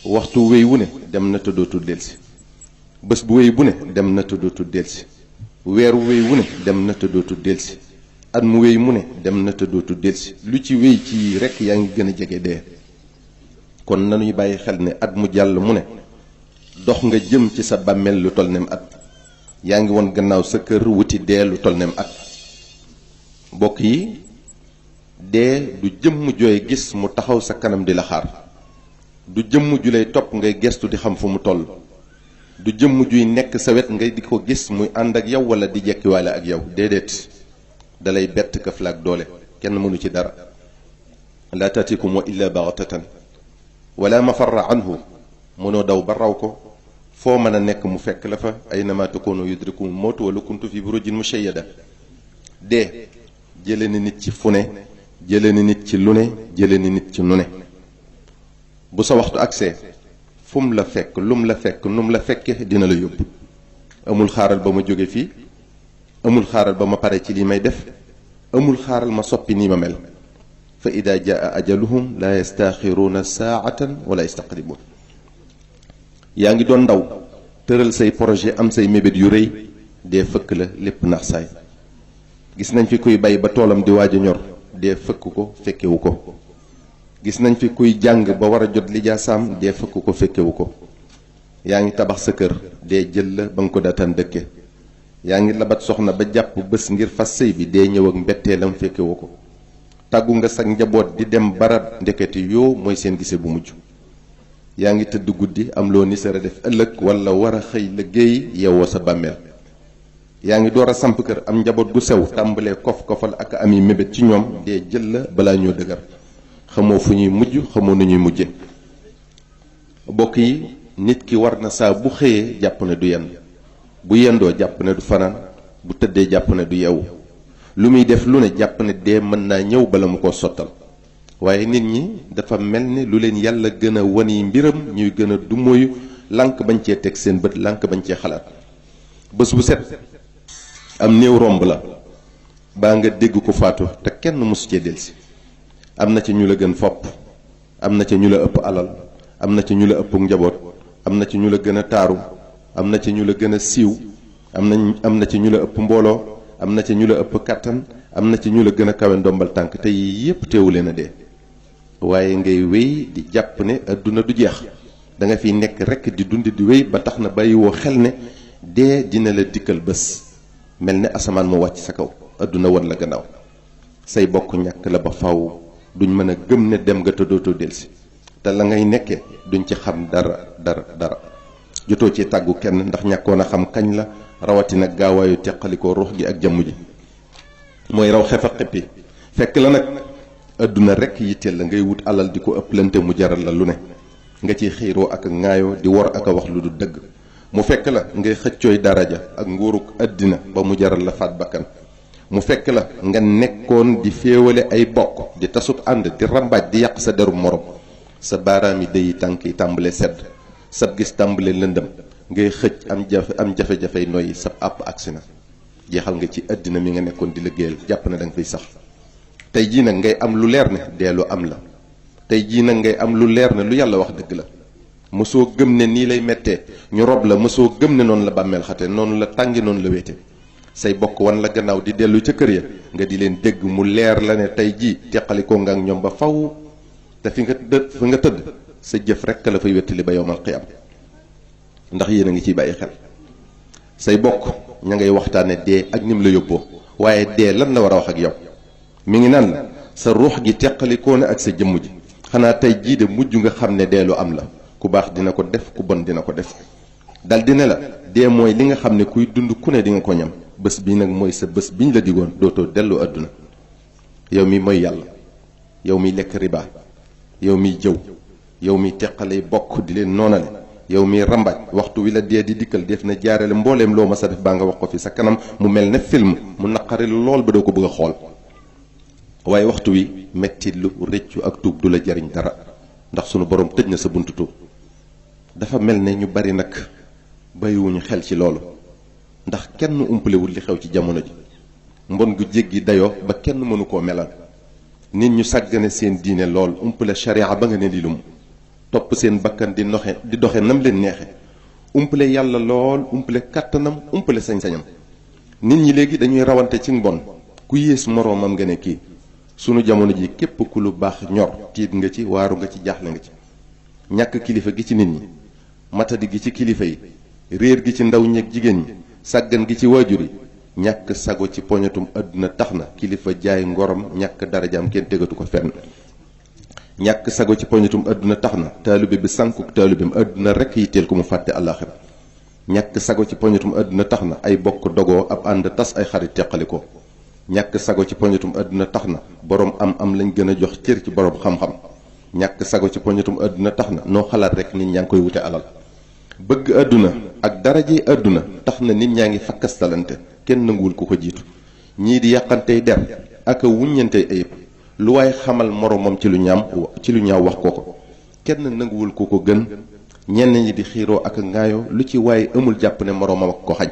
waxtu wéy wu ne dem na te dootul delsi bés bu wéy bu ne dem na te dootul delsi weeru wéy wu ne dem na te dootul delsi at mu wéy mu ne dem na te dootul delsi lu ci wéy ci rekk yaa ngi gën a jege dee. kon nanuy bàyyi xel ne at mu jàll mu ne dox nga jëm ci sa bàmmeel lu toll nem at yaa ngi woon gannaaw sa kër wuti dee lu toll nem at. mbokk yi dee du jëmm jooy gis mu taxaw sa kanam di la xaar, du jëmm ju lay topp ngay gestu di xam fu mu toll, du jëmm juy nekk sa wet ngay di ko gis muy ànd ak yow wala di jekkiwaale ak yow. déedéet dalay bett këf la ak doole, kenn mënu ci dara. laa taatikum wa illa baxtatan wala mafarra anhu, mënoo daw ba raw ko, foo mën a nekk mu fekk la fa. aynama takunu yudrikumul mawtu wala kuntu fi burujin mushayyada. dee jële ni nit ci fu ne, jële ni nit ci lu ne, jële ni nit ci nu ne. bu sa waxtu agsee fu mu la fekk lu mu la fekk nu mu la fekke dina la yóbbu. amul xaaral ba ma jóge fii, amul xaaral ba ma pare ci li may def, amul xaaral ma soppi nii ma mel. fa ida jaa ajaluhum la yastaxiruuna saatan wala yastaqdimuun. yaa ngi doon ndaw tëral say projet am say mébét yu rëy, dee fëkk la lépp nax saay. gis nañ fi kuy bay ba toolam di waaj a ñor, dee fëkk ko fekkewu ko. gis nañ fi kuy jàng ba war a jot lijaasaam, dee fëkk ko fekkewu ko. yaa ngi tabax sa kër, dee jël la ba nga ko daataan dëkke. yaa ngi labat soxna ba jàpp bés ngir fas sëy bi, dee ñëw ak mbetteelam fekkewu ko. tàggu nga sa njaboot di dem barab, ndeketi yoo mooy seen gise bu mujj. yaa ngi tëdd guddi am loo ni sara def ëllëg wala war a xëy liggéey yeewoo sa bàmmeel. yaa ngi door a samp kër am njaboot gu sew, tàmbalee kof-kofal ak ami mébét ci ñoom, dee jël la balaa ñoo dëgër. xamoo fu ñuy mujj, xamoo nu ñuy mujje. bokk yi nit ki war na saa bu xëyee jàpp ne du yenn, bu yendoo jàpp ne du fanaan, bu tëddee jàpp ne du yeewu. lu muy def lu ne jàpp ne dee mën naa ñëw bala mu ko sottal. waaye nit ñi dafa mel ni lu leen yàlla gën a wani mbiram ñuy gën a dumóoyu, lànk bañ cee teg seen bët, lànk bañ cee xalaat. bés bu set am néew romb la baa nga dégg ko faatu te kenn mosu cee delsi. am na ci ñu la gën fopp, am na ci ñu la ëpp alal, am na ci ñu la ëpp njaboot, am na ci ñu la gën a taaru, am na ci ñu la gën a siiw, am na ci ñu la ëpp mbooloo, am na ci ñu la ëpp kàttan, am na ci ñu la gën a kawe ndombal tànk, te yii yépp teewu leen a dee. waaye ngay wéy di jàpp ne adduna du jeex, da nga fiy nekk rekk di dund di wéy ba tax na bàyyiwoo xel ne dee dina la dikkal bés, mel ne asamaan mu wàcc sa kaw, adduna won la gannaaw. say bokk ñàkk la ba faw, duñ mën a gëm ne dem nga te dootoo delsi, te la ngay nekkee duñ ci xam dara. jotoo ci tàggu kenn ndax ñàkkoon a xam kañ la, rawatina gaawaayu teqalikoo ruux gi ak jëmm ji. mooy raw xef a xippi, fekk la nag adduna rekk yitteel la, ngay wut alal di ko ëpplante mu jaral la lu ne, nga ciy xiiroo ak ŋaayoo di wor ak a wax lu du dëgg. mu fekk la ngay xëccooy daraja ak nguuruk àddina ba mu jaral la faat bakkan. mu fekk la nga nekkoon di féewale ay bokk, di tasub ànd, di rambaaj, di yàq sa deru morom. sa baaraam yi dëyi tànk yi tàmbale sedd, sab gis tàmbale lëndëm, ngay xëcc am jafe-jafey noyyi, sab àpp agsi na. jeexal nga ci àddina mi nga nekkoon di liggéeyal, jàpp na da nga fiy sax. tey jii nag ngay am lu leer ne dee lu am la. tey jii nag ngay am lu leer ne lu yàlla wax dëgg la. mësoo gëm ne nii lay mettee ñu rob la, mësoo gëm ne noonu la bàmmeel xate, noonu la tàngi, noonu la wéete. say bokk wan la gannaaw di dellu ca kër ya, nga di leen dégg mu leer la ne tey jii teqalikoo nga ak ñoom ba faw. te fi nga tëdd sa jëf rekk la fay wettali ba yowmal qiyaam. ndax yéen a ngi ciy bàyyi xel. say bokk ña ngay waxtaane dee ak nim la yóbboo, waaye dee lan la war a wax ak yow. mi ngi naan la sa ruux gi teqalikoo na ak sa jëmm ji, xanaa tey jii de mujj nga xam ne dee lu am la. ku baax dina ko def, ku bon dina ko def. dal di ne la dee mooy li nga xam ne kuy dund ku ne di nga ko ñam. bés bi nag mooy sa bés biñ la digoon, dootoo dellu àdduna. yow mi mooy yàlla, yow miy lekk riba, yow miy jëw, yow miy teqalay bokk di leen noonale, yow miy rambaaj, waxtu wi la dee di dikkal def na jaarale mbooleem loo ma sa def baa nga wax ko fi sa kanam mu mel ne film mu naqari lool ba doo ko bëgg a xool. waaye waxtu wi metti lu rëccu ak tuub du la jariñ dara, ndax sunu borom tëj na sa buntu tuub. dafa mel ne ñu bari nag bàyyiwuñu xel ci loolu, ndax kenn umpalewul li xew ci jamono ji. mbon gu jéggi dayoo ba kenn mënu koo melal. nit ñu sàggane seen diine lool, umpale sharia ba nga ne di lum. topp seen bakkan di doxe nam leen neexe umpale yàlla lool umpale kàttanam umpale sañ-sañam. nit ñi léegi dañuy rawante ci mbon ku yées moroomam nga ne kii. sunu jamono ji képp ku lu baax ñor tiit nga ci waaru nga ci jaaxle nga ci. ñàkk kilifa gi ci nit ñi matadi gi ci kilifa yi réer gi ci ndaw ñeeg jigéen ñi sàggan gi ci waajur yi ñàkk sago ci poñatum àdduna tax na kilifa jaay ngorom ñàkk darajaam kenn tegatu ko fenn. ñàkk sago ci poñatum àdduna tax na taalibe bi sànkuk taalibeem àdduna rekk yitteel ko mu fàtte àllaaxira. ñàkk sago ci poñatum àdduna tax na ay bokk dogoo ab ànd tas ay xarit teqali ko. ñàkk sago ci poñatum àdduna tax na boroom am lañ gën a jox cër ci boroom xam-xam. ñàkk sago ci poñatum àdduna tax na noo xalaat rekk nit ñaa ngi koy wute alal. bëgg àdduna ak daraje àdduna tax na nit ñaa ngi fakkastalante kenn nanguwul ku ko jiitu. ñii di yàqantey der ak a wuññantey ayib lu waaye xamal moroomam ci lu ñaaw wax ko kenn nanguwul ku ko gën. ñenn ñi di xiiroo ak a ŋaayoo lu ci waaye amul jàpp ne moroomam ak ko xañ.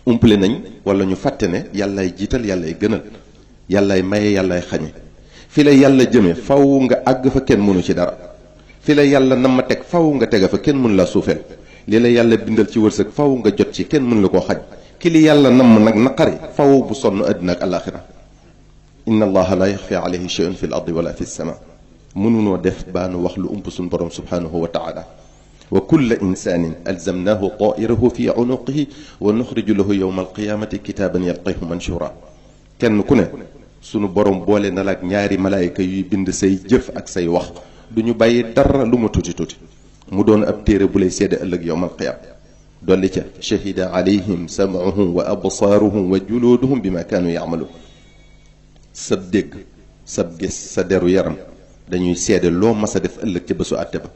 umpale nañ wala ñu fàtte ne yàllaay jiital yàllaay gënal yàllaay maye yàllaay xañe. fi la yàlla jëme faw nga àgg fa kenn mënu ci dara. fi la yàlla nam ma teg faw nga tega fa kenn mënu la suufeel. li la yàlla bindal ci wërsëg faw nga jot ci kenn mënu la koo xañ. ki li yàlla nam nag naqari faw bu sonn àddina ak alaaxira. inna allaha la yaxfi alayhi shay'un fi l ardi wala fi sama. mënunoo def baanu wax lu ump suñ borom subhanahu wa taala. wa kulla insanin alzamnahu tairahu fi unuqihi wa nuxriju lahu yowma alqiyamati kitaaban yalqahu manshura. kenn ku ne sunu borom boole na la ak ñaari malaayika yuy bind say jëf ak say wax du ñu bàyyi dara lu ma tuuti tuuti mu doon ab téere bu lay seede ëllëg yowma alqiyama. dolli ca shahida alayhim sam'uhum wa absaaruhum wa juluuduhum bima kaanu ya'maluun. sab dégg sab gis sa deru yaram dañuy seede loo mas a def ëllëg ca bésu àtte ba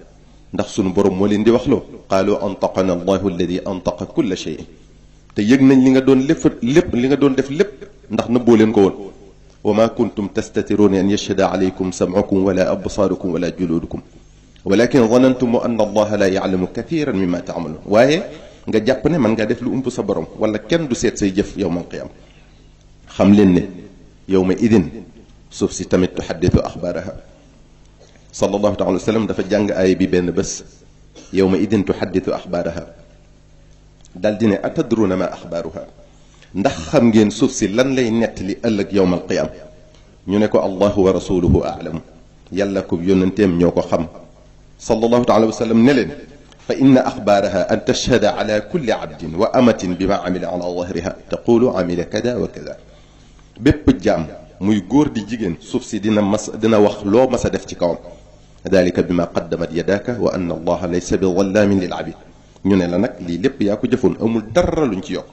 ndax sunu borom moo leen di wax loo qaalu antaqana allahu alladi antaqa kulla shay. te yëg nañ li nga doon lépp li nga doon def lépp ndax nëbboo leen ko woon. wa ma kuntum tastatiruuna an yashhada alaykum sam'ukum wala absaarukum wala juluudukum walakin zanantum anna allaha la ya'lamu kathiran mimma ta'malun. waaye nga jàpp ne mën ngaa def lu ump sa borom wala kenn du seet say jëf yawmal qiyaama. xam leen ne yawma idin suuf si tamit tuhaddithu axbaaraha. sallallahu taala wa sallam dafa jàng aaya bi benn bés yawma idin tuhaddithu axbaaraha dal di ne atadruuna ma axbaaruha. ndax xam ngeen suuf si lan lay nettali ëllëg yawmal qiyaama. ñu ne ko allahu wa rasuluhu a'lam. yàlla ko yónnanteem ñoo ko xam. sallallahu taala wa sallam ne leen fa inna axbaaraha an tashhada ala kulli abdin wa amatin bima amila ala zahriha taqulu amila kada wa kada. bépp jaam muy góor di jigéen suuf si dina wax loo mas a def ci kawam. dalika bima qaddamat yadaaka wa anna allaha laysa bi zallaamin lil abid. ñu ne la nag lii lépp yaa ko jëfoon amul dara luñ ci yokk.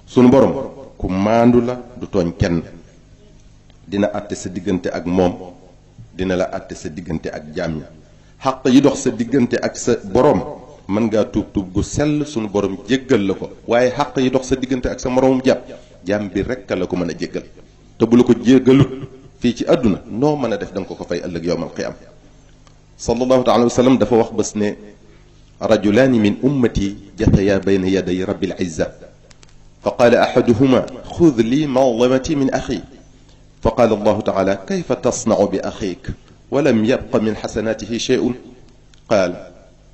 sunu borom ku maandu la du tooñ kenn. dina àtte sa diggante ak moom dina la àtte sa diggante ak jaam ñi. xaq yi dox sa diggante ak sa borom mën ngaa tuub gu sell sunu borom jéggal la ko waaye xaq yi dox sa diggante ak sa moroomum jaam bi rekk la ko mën a jéggal. te bu la ko jéggalut fii ci àdduna noo mën a def da nga ko fay ëllëg yowmal qiyaama. sallallahu taala wa sallam dafa wax bés ne rajulaani min ummati jataya bayna yaday rabbil izza fa qaala ahaduhuma xud li mazlamati min axi fa qaala allahu taala kayfa tasnau bi axik walam yabqa min xasanatihi shay'un qaal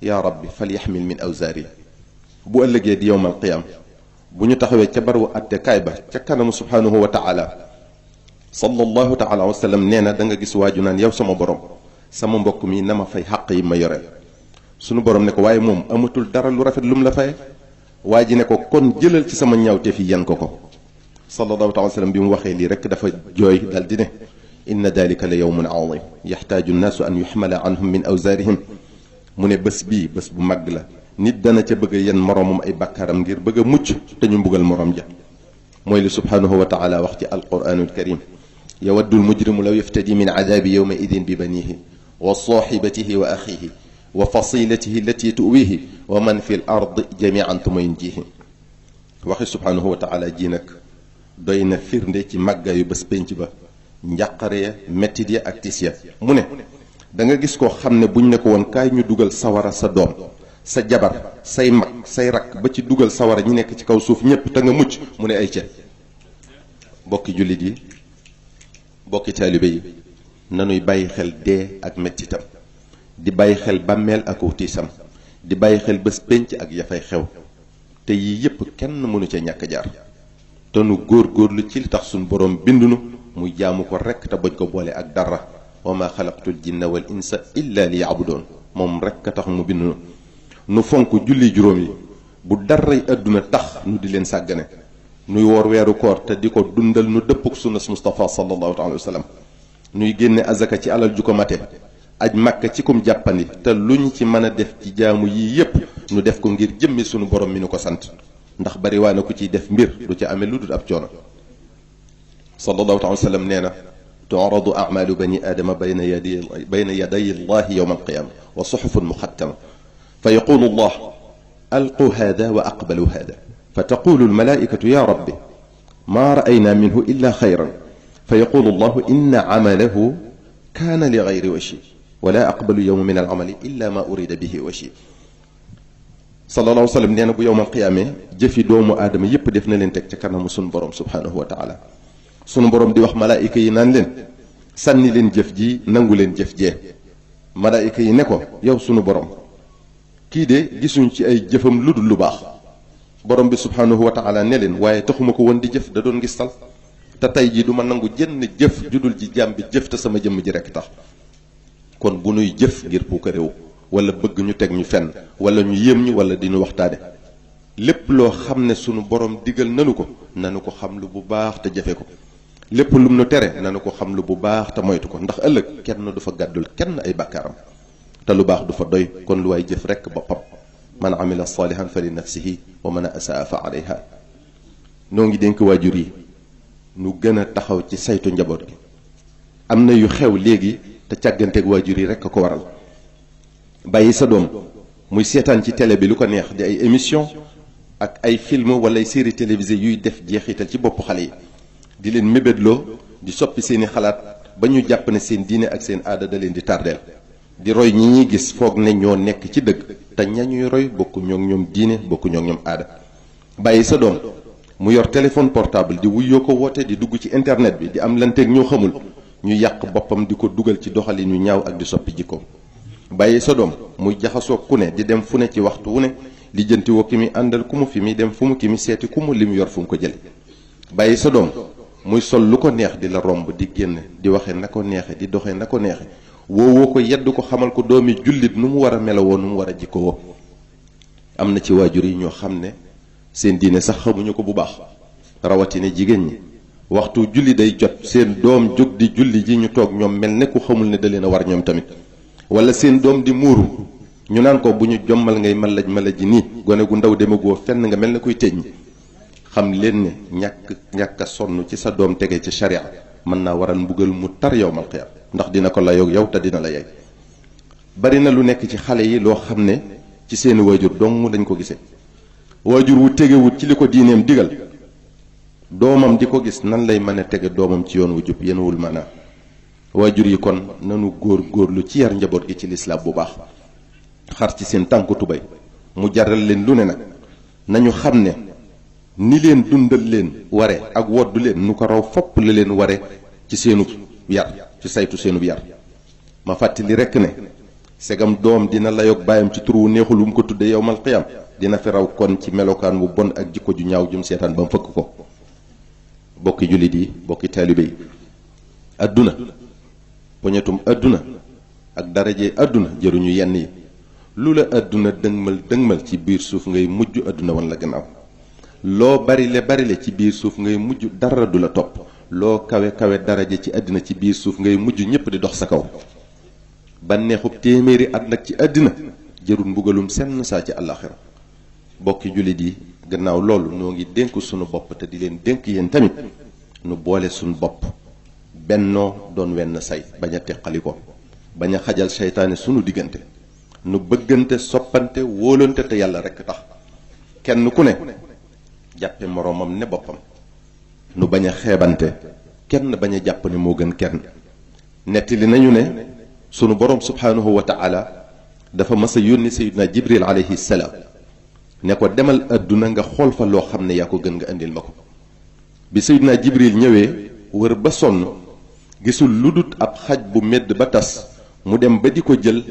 yaa rabbi falyaxmil min awzaari. bu ëllëgee di yowmal qiyaama bu ñu taxawee ca barabu àtte kaay ba ca kanamu subhanahu wa taala sallallahu taala wa sallam nee na da nga gis waaju naan yow sama borom sama mbokk mi na ma fay xàq yi ma yoreel. sunu borom ne ko waaye moom amatul dara lu rafet lu mu la faye. waa ji ne ko kon jëlal ci sama ñaawteef yi yan ko. sallallahu taala wa sallam bi mu waxee lii rek dafa jooy dal di ne inna dalika la yawmun azim yaxtaaju nnaasu an yuxmala anhum min awzaarihim. mu ne bés bii bés bu màgg la nit dana ca bëgg a yenn moroomam ay bàkkaaram ngir bëgg a mucc te ñu mbugal moroom ja. mooy li subhanahu wa taala wax ci alquranul karim yawaddu almujrimu law yaftadi min adabi yawma idin bi banihi wa sahibatihi wa axihi wa fasilatihi allati tuwihi wa man fi l ard jamian tuma yunjihi. waxi subhanahu wa taala ji nag doy na firnde ci màggaayu bés pénc ba njàqare ya mettit ya ak tis ya. mu ne da nga gis koo xam ne buñ ne ko woon kaay ñu dugal sawara sa doom sa jabar say mag say rakk ba ci dugal sawara ñi nekk ci kaw suuf ñépp te nga mucc mu ne ay ca. bokki jullit yi bokki taalibe yi nanuy bàyyi xel dee ak mettitam. di bàyyi xel bàmmeel ak tiisam di bàyyi xel bés pénc ak ya fay xew te yii yépp kenn mënu ca ñàkk jaar te nu góor-góorlu ci li tax suñ borom bindunu muy jaamu ko rekk te bañ ko boole ak dara wa ma xalaqtul jinna wal insa illa li yaabudoon moom rekk a tax mu bindunu nu fonk julli juróom yi bu daray àdduna tax nu di leen sàggane nuy woor weeru koor te di ko dundal nu dëppuk sunnas Mustafa sallallahu alayhi wa sallam nuy génne azaka ci alal ju ko mate aj màkka ci kum jàppandi te luñ ci mën a def ci jaamu yii yépp nu def ko ngir jëmmi sunu borom mi nu ko sant ndax bari waa na ku ciy def mbir du ci amee lu dul ab coono sallallahu alayhi wa sallam nee na tu'radu a'malu bani aadama bayna yaday allahi yawma alqiyama wa suhufun muxattama fa yaqulu allah alqu hada wa aqbalu hada fa taqulu almalaikatu ya rabbi ma ra'ayna minhu illa xayran fa yaqulu allahu inna amalahu kaana li gayri washi wala aqbalu yawma min al-amali illa ma urida bihi washi sallallahu alayhi wa sallam nee na bu yowmal qiyaamee jëfi doomu aadama yépp def na leen teg ca kanamu sunu borom subhanahu wa taala sunu borom di wax malaayika yi naan leen sànni leen jëf ji nangu leen jëf jee malaayika yi ne ko yow sunu borom kii de gisuñ ci ay jëfam lu dul lu baax borom bi subhanahu wa taala ne leen waaye taxuma ko woon di jëf da doon ngistal te tey jii du ma nangu jënn jëf judul ji jaam bi jëf te sama jëmm ji rekk tax kon bu nuy jëf ngir puukaréew wala bëgg ñu teg ñu fenn wala ñu yéem ñu wala di ñu waxtaane lépp loo xam ne sunu borom digal nanu ko xam lu bu baax te jafe ko lépp lum nu tere nanu ko xam lu bu baax te moytu ko ndax ëllëg kenn du fa gàddul kenn ay bàkkaaram te lu baax du fa doy kon lu waay jëf rekk boppam man amila salihan fa li nafsihi wa man asaa fa alayha noo ngi dénk waajur yi nu gën a taxaw ci saytu njaboot gi am na yu xew léegi te càgganteeg waajur yi rekk a ko waral bàyyi sa doom muy seetaan ci télé bi lu ko neex di ay émission ak ay film wala ay série télévisée yuy def jeexital ci bopp xale yi di leen mébétloo di soppi seeni xalaat ba ñu jàpp ne seen diine ak seen aada da leen di tardeel di roy ñi ñuy gis foog ne ñoo nekk ci dëgg te ña ñuy roy bokku ñoo ñoom diine bokku ñoo ñoom aada bàyyi sa doom mu yor téléphone portable di wuyoo ko woote di dugg ci internet bi di am lanteeg ñoo xamul ñu yàq boppam di ko dugal ci doxalin yu ñaaw ak di soppi jikko bàyyi sa doom muy jaxasoo ku ne di dem fu ne ci waxtu wu ne li jënti woo ki mi àndal ku mu fi mi dem fu mu ki mi seeti ku mu lim yor fu mu ko jële bàyyi sa doom muy sol lu ko neex di la romb di génn di waxe na ko neexe di doxe na ko neexe woowoo ko yedd ko xamal ko doomi jullit nu mu war a melowoo nu mu war a jikko woo am na ci waajur yi ñoo xam ne seen diine sax xamuñu ko bu baax rawatina jigéen ñi waxtu julli day jot seen doom jóg di julli ji ñu toog ñoom mel ne ku xamul ne da leen a war ñoom tamit wala seen doom di muuru ñu naan ko bu ñu jommal ngay malaj ji nii gone gu ndaw demagoo fenn nga mel ne kuy tëj xam leen ne ñàkk a sonn ci sa doom tege ci sharia mën naa waral mbugal mu tar yawmal qiyaam ndax dina ko layoog yow te dina la yey bari na lu nekk ci xale yi loo xam ne ci seeni waajur dong dañ ko gisee waajur wu tegewut ci li ko diineem digal doomam di ko gis nan lay mën a tege doomam ci yoon wu jub yenuwul maanaam waajur yi kon nanu góorlu ci yar njaboot gi ci lislaam bu baax xar ci seen tànku tubay mu jaral leen lu ne nag nañu xam ne ni leen dundal leen ware ak woddu leen nu ko raw fopp la leen ware ci seenu yar ci saytu seenu yar ma fàttali rekk ne segam doom dina layoog baayam ci tur wu neexul wu mu ko tuddee yowmal qiyaam dina fi raw kon ci melokaan wu bon ak jikko ju ñaaw jum seetaan ba mu fëkk ko bokki jullit yi bokki taalibe yi adduna poñetum adduna ak daraje adduna jëruñu yenn yi lu la adduna dëngmal ci biir suuf ngay mujj adduna wan la gannaaw loo barile ci biir suuf ngay mujj dara du la topp loo kawe daraje ci àddina ci biir suuf ngay mujj ñépp di dox sa kaw bànneexub téeméeri at nag ci àddina jërul mbugalum senn saa ci àllaaxira bokki jullit yi gannaaw loolu noo ngi dénk sunu bopp te di leen dénk yéen tamit nu boole sunu bopp bennoo doon wenn say bañ a teqali ko bañ a xajal seytaane sunu diggante nu bëggante soppante wóolante te yàlla rekk tax kenn ku ne jàppe moroomam ne boppam nu bañ a xeebante kenn bañ a jàpp ne moo gën kenn nettali nañu ne sunu borom subhanahu wa taala dafa mas a yónni sayyidina jibril alayhi salaam ne ko demal adduna nga xool fa loo xam ne yaa ko gën nga indil ma ko bi sayyidina jibril ñëwee wër ba sonn gisul lu dut ab xaj bu medd ba tas mu dem ba di ko jël